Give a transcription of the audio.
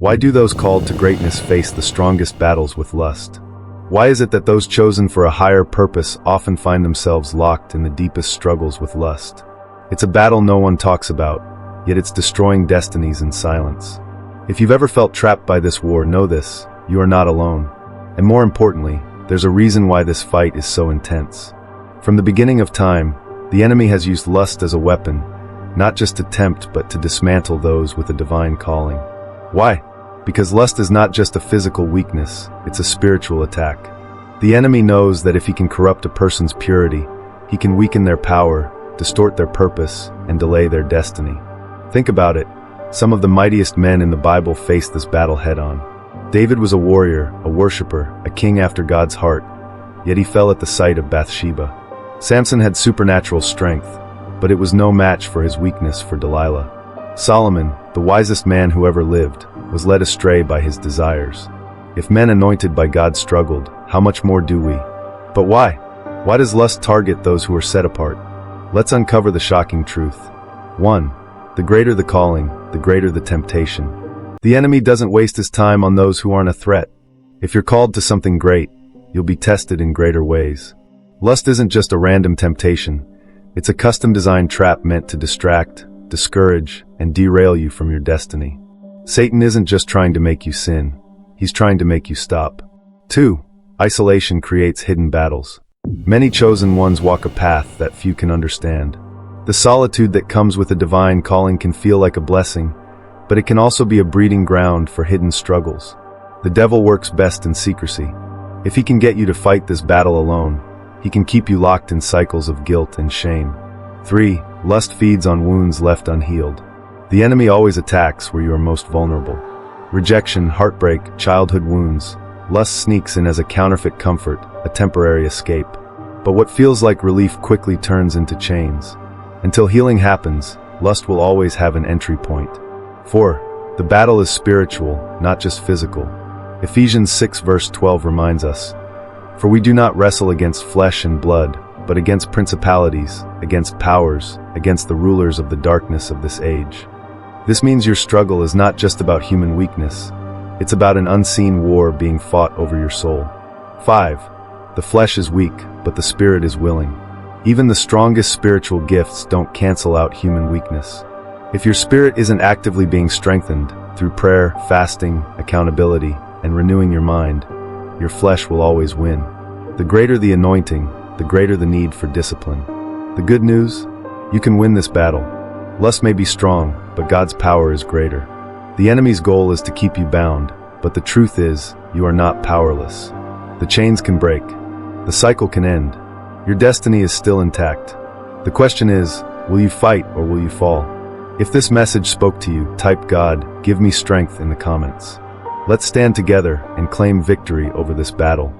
Why do those called to greatness face the strongest battles with lust? Why is it that those chosen for a higher purpose often find themselves locked in the deepest struggles with lust? It's a battle no one talks about, yet it's destroying destinies in silence. If you've ever felt trapped by this war, know this: you are not alone. And more importantly, there's a reason why this fight is so intense. From the beginning of time, the enemy has used lust as a weapon, not just to tempt but to dismantle those with a divine calling. Why? Because lust is not just a physical weakness, it's a spiritual attack. The enemy knows that if he can corrupt a person's purity, he can weaken their power, distort their purpose, and delay their destiny. Think about it. Some of the mightiest men in the Bible faced this battle head-on. David was a warrior, a worshiper, a king after God's heart, yet he fell at the sight of Bathsheba. Samson had supernatural strength, but it was no match for his weakness for Delilah. Solomon, the wisest man who ever lived, was led astray by his desires. If men anointed by God struggled, how much more do we? But why? Why does lust target those who are set apart? Let's uncover the shocking truth. 1. The greater the calling, the greater the temptation. The enemy doesn't waste his time on those who aren't a threat. If you're called to something great, you'll be tested in greater ways. Lust isn't just a random temptation. It's a custom-designed trap meant to distract, discourage, and derail you from your destiny. Satan isn't just trying to make you sin. He's trying to make you stop. 2. Isolation creates hidden battles. Many chosen ones walk a path that few can understand. The solitude that comes with a divine calling can feel like a blessing, but it can also be a breeding ground for hidden struggles. The devil works best in secrecy. If he can get you to fight this battle alone, he can keep you locked in cycles of guilt and shame. 3. Lust feeds on wounds left unhealed. The enemy always attacks where you are most vulnerable. Rejection, heartbreak, childhood wounds. Lust sneaks in as a counterfeit comfort, a temporary escape. But what feels like relief quickly turns into chains. Until healing happens, lust will always have an entry point. 4. The battle is spiritual, not just physical. Ephesians 6 verse 12 reminds us, "For we do not wrestle against flesh and blood, but against principalities, against powers, against the rulers of the darkness of this age." This means your struggle is not just about human weakness. It's about an unseen war being fought over your soul. 5. The flesh is weak, but the spirit is willing. Even the strongest spiritual gifts don't cancel out human weakness. If your spirit isn't actively being strengthened through prayer, fasting, accountability, and renewing your mind, your flesh will always win. The greater the anointing, the greater the need for discipline. The good news? You can win this battle. Lust may be strong, but God's power is greater. The enemy's goal is to keep you bound, but the truth is, you are not powerless. The chains can break. The cycle can end. Your destiny is still intact. The question is, will you fight or will you fall? If this message spoke to you, type "God, give me strength" in the comments. Let's stand together and claim victory over this battle.